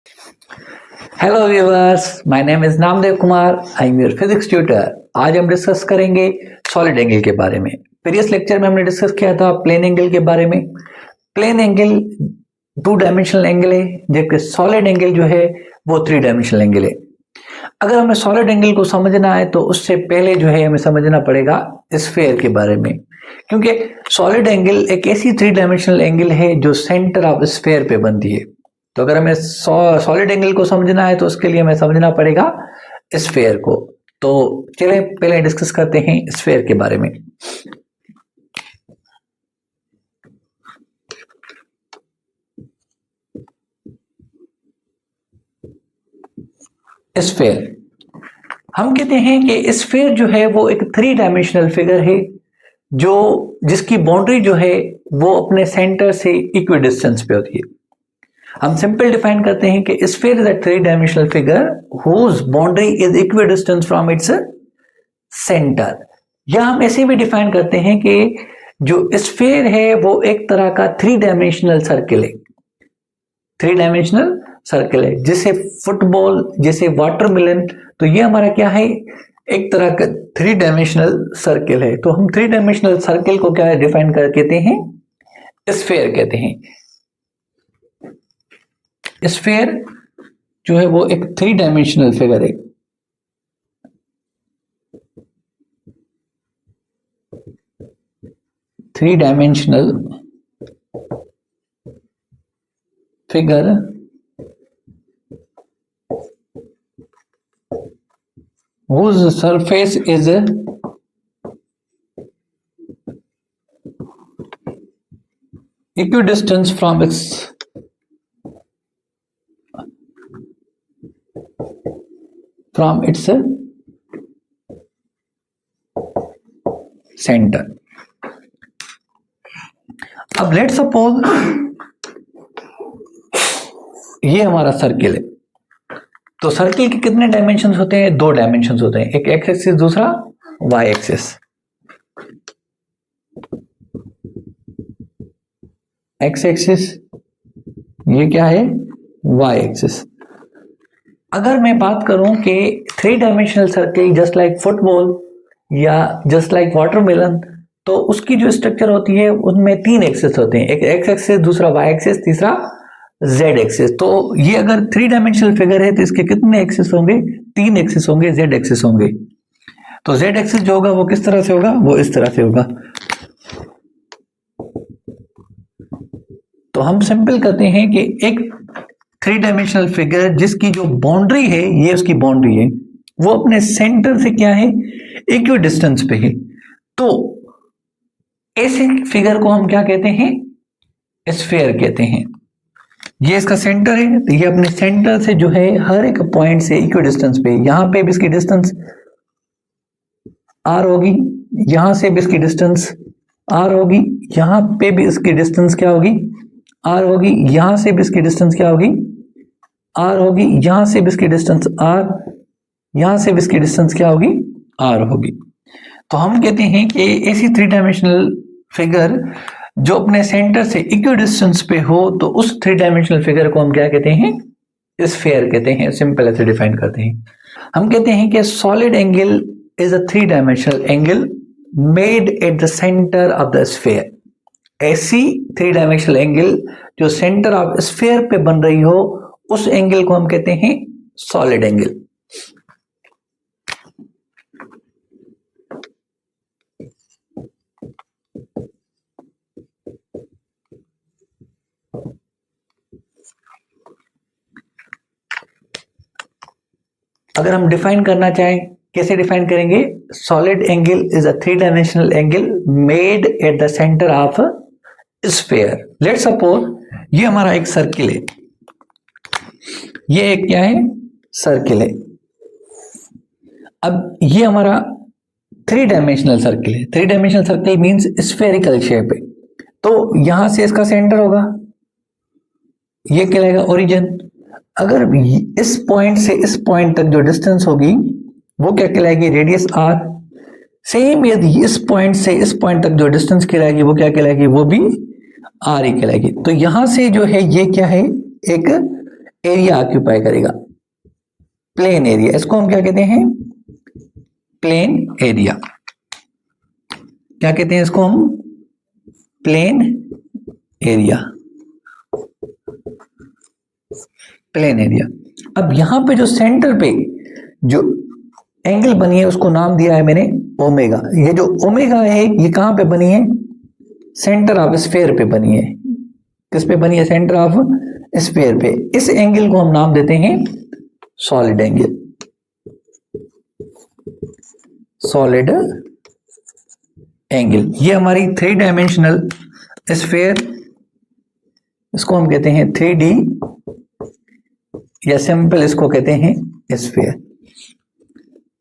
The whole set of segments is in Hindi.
Hello viewers, my name is Namdev Kumar. I am your physics tutor. आज हम डिस्कस करेंगे सॉलिड एंगल के बारे में। प्रीवियस लेक्चर में हमने डिस्कस किया था प्लेन एंगल के बारे में। प्लेन एंगल 2 डायमेंशनल एंगल है, जबकि सॉलिड एंगल जो है वो 3 डायमेंशनल एंगल है। अगर हमें सॉलिड एंगल को समझना है तो उससे पहले जो है हमें समझना पड़ेगा स्फीयर के बारे में, क्योंकि सॉलिड एंगल एक ऐसी 3 डायमेंशनल एंगल है जो सेंटर ऑफ स्फीयर पे बनती है। तो अगर हमें सॉलिड एंगल को समझना है तो उसके लिए हमें समझना पड़ेगा स्फीयर को। तो चलिए पहले डिस्कस करते हैं स्फीयर के बारे में। स्फीयर, हम कहते हैं कि स्फीयर जो है वो एक 3 डायमेंशनल फिगर है जो जिसकी बाउंड्री जो है वो अपने सेंटर से इक्वी डिस्टेंस पे होती है। हम सिंपल डिफाइन करते हैं कि sphere is a 3 dimensional figure whose boundary is equi distance from its centre. या हम ऐसे भी डिफाइन करते हैं कि जो स्फीयर है वो एक तरह का 3 डायमेंशनल सर्किल है। 3 डायमेंशनल सर्किल है, जैसे फुटबॉल, जैसे वाटरमेलन। तो ये हमारा क्या है, एक तरह का 3 डायमेंशनल सर्किल है। तो हम 3 डायमेंशनल सर्किल को क्या डिफाइन कर कहते हैं, स्फीयर कहते हैं। स्फीयर जो है वो एक 3 डायमेंशनल फिगर है। Three dimensional figure whose surface is equidistant from its center। अब लेट सपोज ये हमारा सर्किल है। तो सर्किल के कितने डायमेंशंस होते हैं, 2 डायमेंशंस होते हैं, एक एक्स एक्सिस, दूसरा वाई एक्सिस। एक्स एक्सिस, ये क्या है, वाई एक्सिस। अगर मैं बात करूं कि 3 dimensional circle just like football या जस्ट लाइक वाटरमेलन, तो उसकी जो स्ट्रक्चर होती है उनमें 3 एक्सिस होते हैं, एक एक्स एक्सिस, दूसरा वाई एक्सिस, तीसरा जेड एक्सिस। तो ये अगर 3 डायमेंशनल फिगर है तो इसके कितने एक्सिस होंगे, 3 एक्सिस होंगे, जेड एक्सिस होंगे। तो जेड एक्सिस जो होगा वो किस तरह से होगा, वो इस तरह से होगा। तो हम सिंपल कहते हैं कि एक 3 डायमेंशनल फिगर जिसकी जो बाउंड्री है, ये उसकी बाउंड्री है, वो अपने सेंटर से क्या है, इक्वी डिस्टेंस पे है। तो ऐसे फिगर को हम क्या कहते हैं, स्फीयर कहते हैं। ये इसका सेंटर है, तो ये अपने सेंटर से जो है हर एक पॉइंट से इक्वी डिस्टेंस पे, यहां पे भी इसकी डिस्टेंस आर होगी, यहां से भी इसकी डिस्टेंस आर होगी, यहां पे भी इसकी डिस्टेंस क्या होगी, आर होगी, यहां से भी इसकी डिस्टेंस क्या होगी, आर होगी, यहां से भी इसकी डिस्टेंस आर, यहां से भी इसकी डिस्टेंस क्या होगी, आर होगी। तो हम कहते हैं कि ऐसी 3 डायमेंशनल फिगर जो अपने सेंटर से इक्वी डिस्टेंस पे हो, तो उस 3 डायमेंशनल फिगर को हम क्या कहते हैं, स्फीयर कहते हैं। सिंपल ऐसे डिफाइन करते हैं। हम कहते हैं कि solid angle is a 3 dimensional angle made at the centre of the sphere. ऐसी 3 डायमेंशनल एंगल जो सेंटर ऑफ स्फीयर पे बन रही हो, उस एंगल को हम कहते हैं सॉलिड एंगल। अगर हम डिफाइन करना चाहें, कैसे डिफाइन करेंगे, solid angle is a 3 dimensional angle made at the centre of sphere. Let suppose ये हमारा एक सर्किल है, ये एक क्या है, सर्किल है। अब ये हमारा 3 डायमेंशनल सर्किल है। 3 dimensional circle means spherical shape है। तो यहां से इसका सेंटर होगा, ये कहलाएगा ओरिजिन। अगर इस पॉइंट से इस पॉइंट तक जो डिस्टेंस होगी वो क्या कहलाएगी, रेडियस आर। सेम यदि इस पॉइंट से इस पॉइंट तक जो डिस्टेंस कहलाएगी वो क्या कहलाएगी, वो भी आर ही कहलाएगी। तो यहां से जो है ये क्या है, एक एरिया ऑक्यूपाई करेगा, प्लेन एरिया, इसको हम क्या कहते हैं, प्लेन एरिया। क्या कहते हैं इसको हम, प्लेन एरिया, प्लेन एरिया। अब यहां पे जो सेंटर पे जो एंगल बनी है उसको नाम दिया है मैंने ओमेगा। ये जो ओमेगा है ये कहां पे बनी है, सेंटर ऑफ स्फीयर पे बनी है। किस पे बनी है, सेंटर ऑफ स्फीयर पे। इस एंगल को हम नाम देते हैं सॉलिड एंगल, सॉलिड एंगल। ये हमारी 3 डायमेंशनल स्फीयर, इसको हम कहते हैं 3D या सिंपल इसको कहते हैं स्फीयर।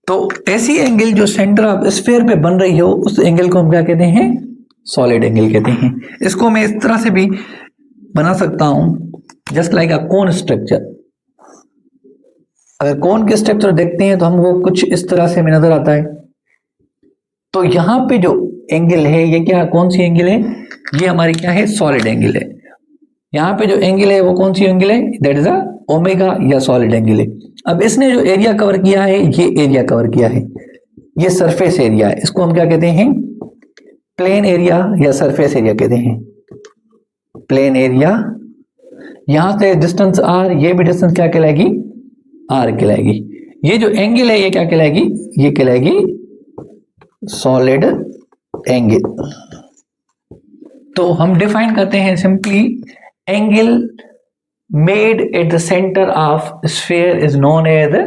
तो ऐसी एंगल जो सेंटर ऑफ स्फीयर पे बन रही हो उस एंगल को हम क्या कहते हैं, सॉलिड एंगल कहते हैं। इसको मैं इस तरह से भी बना सकता हूं, जस्ट लाइक अ कोन स्ट्रक्चर। अगर कोन के स्ट्रक्चर देखते हैं तो हमको कुछ इस तरह से हमें नजर आता है। तो यहां पे जो एंगल है ये क्या, कौन सी एंगल है, ये हमारी क्या है, सॉलिड एंगल है। यहाँ पे जो एंगल है वो कौन सी एंगल है, दैट इज अ ओमेगा या सॉलिड एंगल है। अब इसने जो एरिया कवर किया है ये एरिया कवर किया है, ये सरफेस एरिया है। इसको हम क्या कहते हैं, प्लेन एरिया या सरफेस एरिया कहते हैं, प्लेन एरिया। यहां से डिस्टेंस आर, ये भी डिस्टेंस क्या कहलाएगी, आर कहलाएगी। ये जो एंगल है ये क्या कहलाएगी, ये कहलाएगी सॉलिड एंगल। तो हम डिफाइन करते हैं simply, angle made at the center of sphere is known as the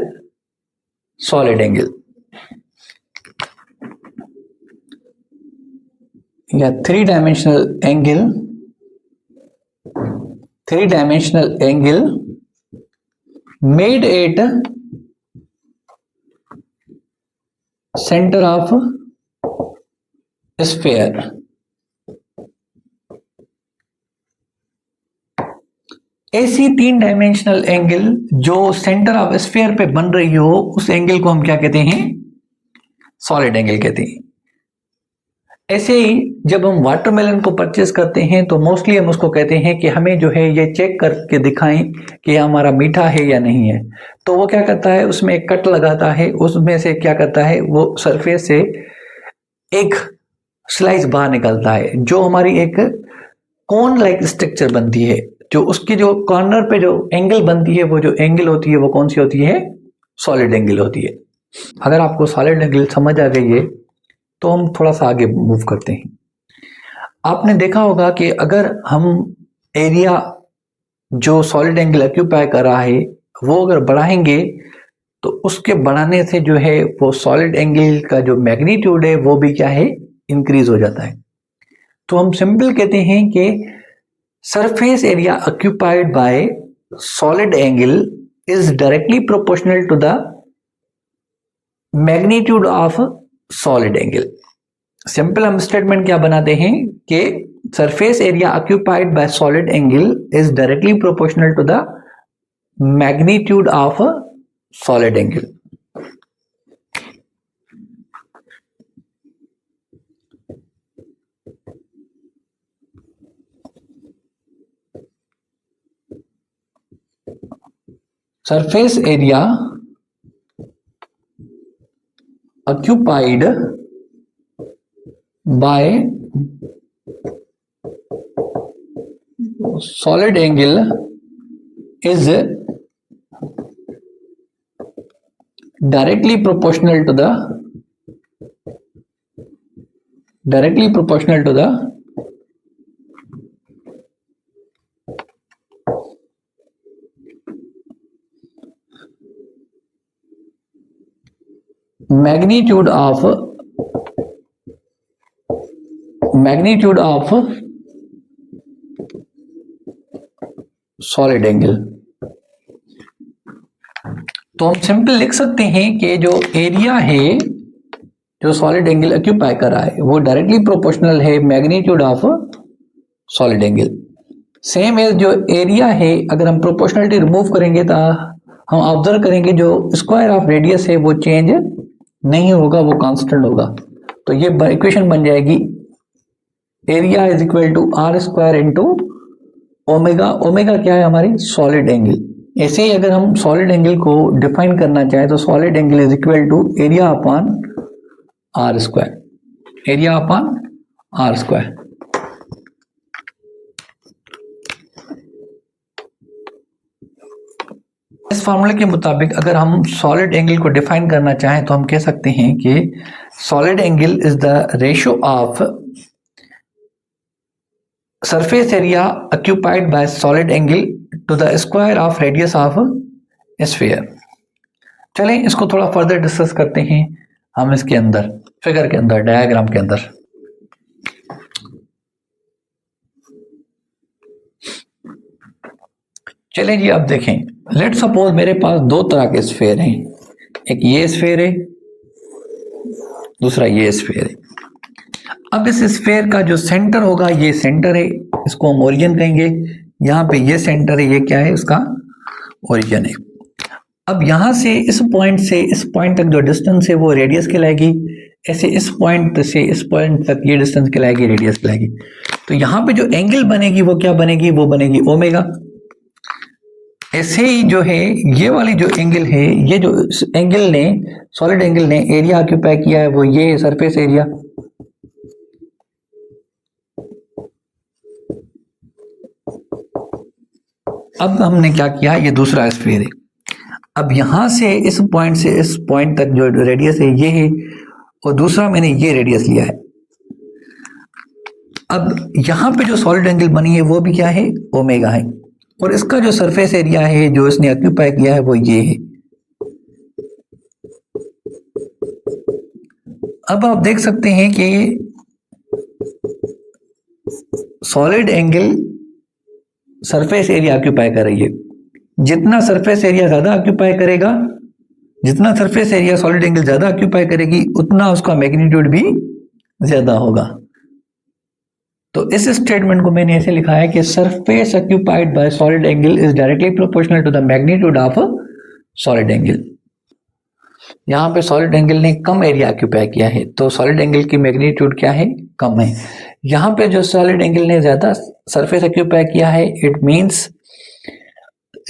solid angle या 3-dimensional angle, 3-dimensional angle made at center of sphere। ऐसी 3 डायमेंशनल एंगल जो सेंटर ऑफ स्फीयर पे बन रही हो उस एंगल को हम क्या कहते हैं, सॉलिड एंगल कहते हैं। ऐसे ही जब हम वाटरमेलन को परचेस करते हैं तो मोस्टली हम उसको कहते हैं कि हमें जो है ये चेक करके दिखाएं कि हमारा मीठा है या नहीं है। तो वो क्या करता है, उसमें एक कट लगाता है, उसमें से क्या करता है, वो सरफेस से एक स्लाइस बाहर निकलता है जो हमारी एक कोन लाइक स्ट्रक्चर बनती है। जो उसकी जो कॉर्नर पे जो एंगल बनती है वो जो एंगल होती है वो कौन सी होती है, सॉलिड एंगल होती है। अगर आपको सॉलिड एंगल समझ आ गई है तो हम थोड़ा सा आगे मूव करते हैं। आपने देखा होगा कि अगर हम एरिया जो सॉलिड एंगल ऑक्यूपाई कर रहा है वो अगर बढ़ाएंगे तो उसके बढ़ाने से जो है वो सॉलिड एंगल का जो मैग्नीट्यूड है वो भी क्या है, इंक्रीज हो जाता है। तो हम सिंपल कहते हैं कि surface area occupied by solid angle is directly proportional to the magnitude of solid angle। Simple हम स्टेटमेंट क्या बनाते हैं कि surface area occupied by solid angle is directly proportional to the magnitude of solid angle। surface area occupied by solid angle is directly proportional to the magnitude of solid angle। तो हम सिंपल लिख सकते हैं कि जो एरिया है जो सॉलिड एंगल ऑक्यूपाई कर रहा है वो डायरेक्टली प्रोपोर्शनल है magnitude of solid angle. Same as जो एरिया है, अगर हम प्रोपोर्शनलिटी रिमूव करेंगे तो हम ऑब्जर्व करेंगे जो स्क्वायर ऑफ रेडियस है वो चेंज नहीं होगा, वो कांस्टेंट होगा। तो ये इक्वेशन बन जाएगी, area is equal to r square into omega. Omega क्या है हमारी, सॉलिड एंगल। ऐसे ही अगर हम सॉलिड एंगल को डिफाइन करना चाहें तो solid angle is equal to area upon are square, area upon are square. इस फॉर्मूले के मुताबिक अगर हम सॉलिड एंगल को डिफाइन करना चाहें तो हम कह सकते हैं कि solid angle is the ratio of surface area occupied by solid angle to the square of radius of sphere। चलें इसको थोड़ा फर्दर डिस्कस करते हैं हम इसके अंदर, फिगर के अंदर, डायग्राम के अंदर। चलें जी, अब देखें, लेट सपोज मेरे पास दो तरह के स्फेयर हैं, एक ये स्फेयर है, दूसरा ये स्फेयर है। अब इस स्फेयर का जो सेंटर होगा ये सेंटर है, इसको हम ओरिजिन कहेंगे। यहाँ पे ये सेंटर है, ये क्या है, उसका ओरिजिन है। अब यहाँ से इस पॉइंट से इस पॉइंट तक जो डिस्टेंस है वो रेडियस कहलाएगी। ऐसे इस पॉइंट से इस पॉइंट तक ये डिस्टेंस कहलाएगी, रेडियस कहलाएगी। तो यहाँ पे जो एंगल बनेगी वो क्या बनेगी, वो बनेगी ओमेगा। ऐसे ही जो है ये वाली जो एंगल है, ये जो एंगल ने, सॉलिड एंगल ने एरिया ऑक्यूपाई किया है वो ये है, सरफेस एरिया। अब हमने क्या किया, ये दूसरा स्फीयर है। अब यहां से इस पॉइंट तक जो रेडियस है ये है, और दूसरा मैंने ये रेडियस लिया है। अब यहां पे जो सॉलिड एंगल बनी है वो भी क्या है, ओमेगा है, और इसका जो सरफेस एरिया है जो इसने ऑक्यूपाई किया है वो ये है। अब आप देख सकते हैं कि solid angle surface area occupy कर रही है। जितना सरफेस एरिया ज्यादा ऑक्यूपाई करेगा, जितना सरफेस एरिया सॉलिड एंगल ज्यादा ऑक्यूपाई करेगी, उतना उसका मैग्नीट्यूड भी ज्यादा होगा। तो इस स्टेटमेंट को मैंने ऐसे लिखा है कि surface occupied by solid angle is directly proportional to the magnitude of solid angle. यहाँ पे सॉलिड एंगल ने कम एरिया ऑक्यूपाई किया है तो सॉलिड एंगल की मैग्नीट्यूड क्या है, कम है। यहाँ पे जो सॉलिड एंगल ने ज्यादा सरफेस ऑक्यूपाई किया है, इट मींस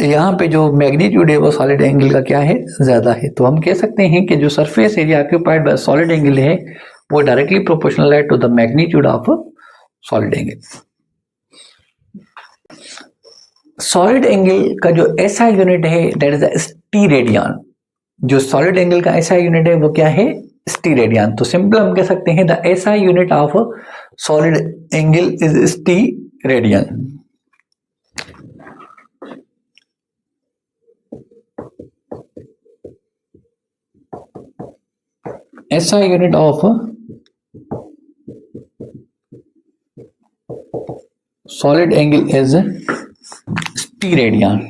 यहाँ पे जो मैग्नीट्यूड है वो सॉलिड एंगल का क्या है, ज्यादा है। तो हम कह सकते हैं कि जो surface area occupied by solid angle है वो डायरेक्टली प्रोपोर्शनल है to the magnitude of solid angle. Solid angle का जो ऐसा यूनिट है दैट इज टी रेडियन। जो सॉलिड एंगल का ऐसा यूनिट है वो क्या है, टी रेडियन। तो सिंपल हम कह सकते हैं the SI unit of solid angle is steradian. SI unit of solid angle is steradian.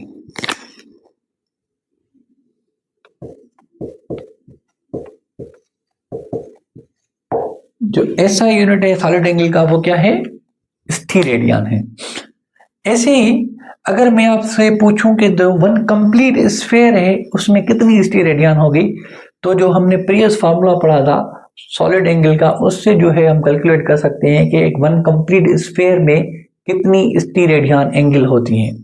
जो ऐसा यूनिट है सॉलिड एंगल का वो क्या है, टी रेडियन है। ऐसे ही अगर मैं आपसे पूछूं कि जो वन कंप्लीट स्फीयर है उसमें कितनी टी रेडियन होगी, तो जो हमने प्रीवियस फार्मूला पढ़ा था सॉलिड एंगल का, उससे जो है हम कैलकुलेट कर सकते हैं कि एक वन कंप्लीट स्फीयर में कितनी टी रेडियन एंगल होती हैं।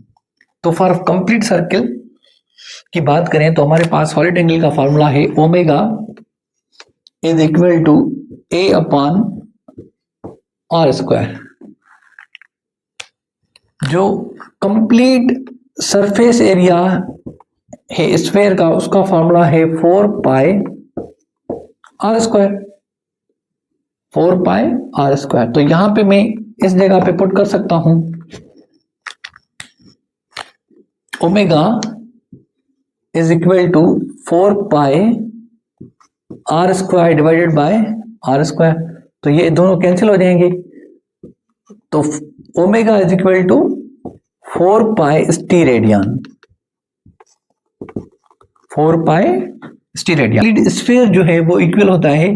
तो फॉर कंप्लीट सर्कल की बात करें तो हमारे पास सॉलिड एंगल का फार्मूला है omega is equal to A upon are square. जो कंप्लीट सरफेस एरिया है स्फीयर का उसका फार्मूला है 4 pi are square, 4 pi are square. तो यहां पे मैं इस जगह पे पुट कर सकता हूं omega is equal to 4 pi are square divided by r square. तो ये दोनों कैंसिल हो जाएंगे, तो omega is equal to 4 pi steradian, 4 pi steradian. Sphere जो है वो इक्वल होता है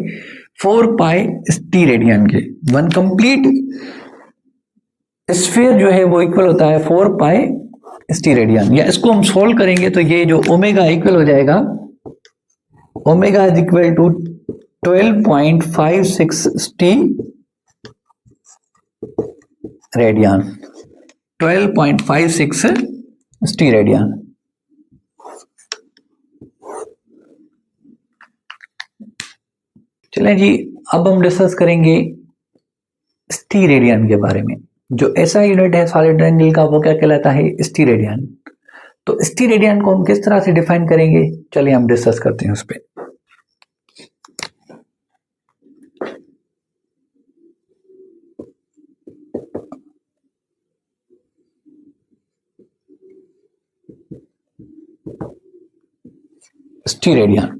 4 पाई टी रेडियन के। वन कंप्लीट स्फीयर जो है वो इक्वल होता है 4 पाई टी रेडियन। या इसको हम सोल्व करेंगे तो ये जो ओमेगा इक्वल हो जाएगा, omega is equal to 12.56 steradian, 12.56 steradian. चलें जी, अब हम डिस्कस करेंगे स्टीरेडियन के बारे में। जो ऐसा यूनिट है सॉलिड एंगल का वो क्या कहलाता है? स्टीरेडियन। तो स्टीरेडियन को हम किस तरह से डिफाइन करेंगे, चलिए हम डिस्कस करते हैं उस पर। स्टीरेडियन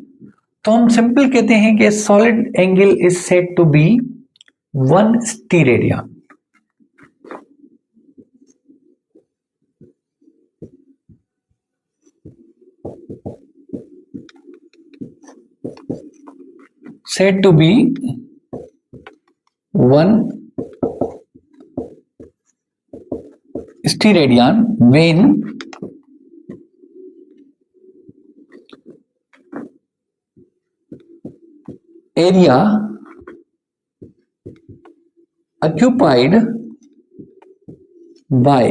तो हम सिंपल कहते हैं कि solid angle is said to be 1 steradian. said to be 1 steradian when area occupied by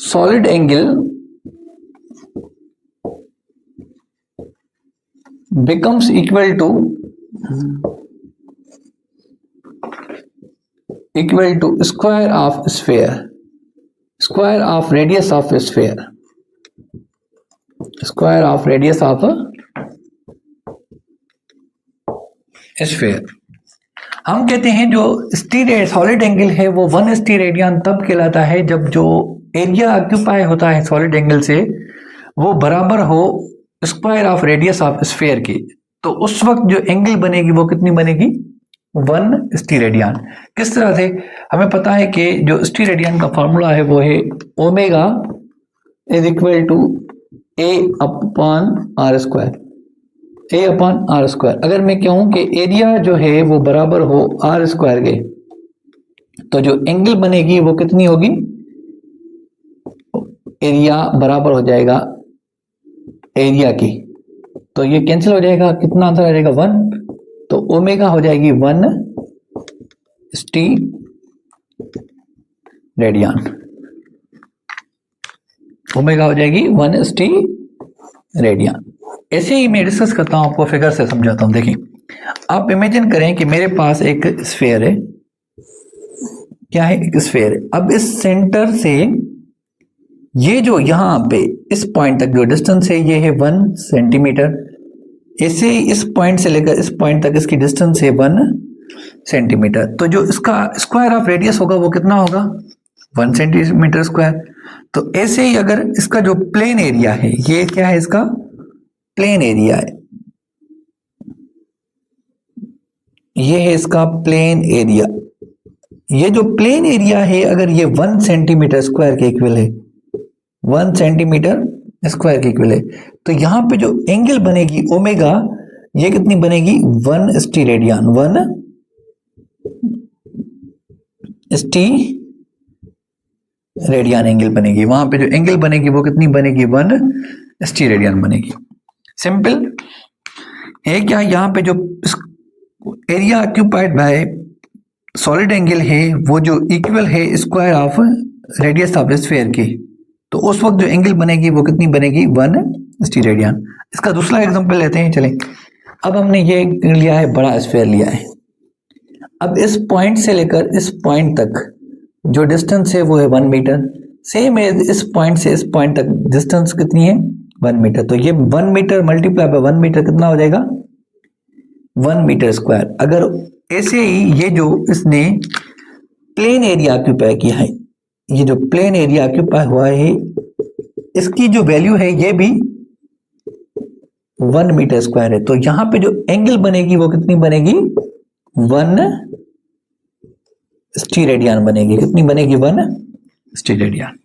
solid angle becomes equal to square of sphere, square of radius of sphere, square of radius of sphere। हम कहते हैं जो सॉलिड एंगल है वो 1 स्टीरेडियन तब कहलाता है जब जो एरिया ऑक्यूपाई होता है सॉलिड एंगल से वो बराबर हो square of radius of sphere की। तो उस वक्त जो एंगल बनेगी वो कितनी बनेगी? 1 स्टीरेडियन। किस तरह से? हमें पता है कि जो स्टीरेडियन का फॉर्मूला है वो है omega is equal to A upon are square, A upon are square. अगर मैं कहूं कि एरिया जो है वो बराबर हो आर स्क्वायर के, तो जो एंगल बनेगी वो कितनी होगी? एरिया बराबर हो जाएगा एरिया की, तो ये कैंसिल हो जाएगा। कितना आंसर आ जाएगा? 1। तो ओमेगा हो जाएगी 1 स्टीरेडियन। ओमेगा हो जाएगी 1 स्टीरेडियन। ऐसे ही मैं डिस्कस करता हूं, आपको फिगर से समझाता हूं। देखिए, आप इमेजिन करें कि मेरे पास एक स्फीयर है। क्या है? एक स्फीयर है। अब इस सेंटर से ये जो यहां पे इस पॉइंट तक जो डिस्टेंस है ये है 1 सेंटीमीटर। ऐसे ही इस पॉइंट से लेकर इस पॉइंट तक इसकी डिस्टेंस है 1 सेंटीमीटर। तो जो इसका स्क्वायर ऑफ रेडियस होगा वो कितना होगा? 1 सेंटीमीटर स्क्वायर। तो ऐसे ही अगर इसका जो प्लेन एरिया है, ये क्या है? इसका प्लेन एरिया है, ये है इसका प्लेन एरिया। ये जो प्लेन एरिया है अगर ये 1 सेंटीमीटर स्क्वायर के इक्वल है, 1 सेंटीमीटर स्क्वायर के इक्वल है, तो यहां पे जो एंगल बनेगी ओमेगा, ये कितनी बनेगी? 1 स्टीरेडियन। 1 स्टीरेडियन एंगल बनेगी। वहां पे जो एंगल बनेगी वो कितनी बनेगी? 1 स्टीरेडियन बनेगी। सिंपल है क्या? यहां पे जो area occupied by solid angle है वो जो इक्वल है square of radius of sphere की, तो उस वक्त जो एंगल बनेगी वो कितनी बनेगी? 1 स्टीरेडियन। इसका दूसरा एग्जांपल लेते हैं। चलें, अब हमने ये लिया है, बड़ा स्फीयर लिया है। अब इस पॉइंट से लेकर इस पॉइंट तक जो डिस्टेंस है वो है 1 मीटर। सेम एज इस पॉइंट से इस पॉइंट तक डिस्टेंस कितनी है? 1 मीटर। तो ये 1 मीटर मल्टीप्लाई बाय 1 मीटर कितना हो जाएगा? 1 मीटर स्क्वायर। अगर ऐसे ही ये जो इसने प्लेन एरिया ऑक्यूपाई किया है, ये जो प्लेन एरिया ऑक्यूपाई हुआ है, इसकी जो वैल्यू है ये भी 1 मीटर स्क्वायर है। तो यहां पे जो एंगल बनेगी वो कितनी बनेगी? 1 स्टीरेडियन बनेगी। कितनी बनेगी? 1 स्टीरेडियन।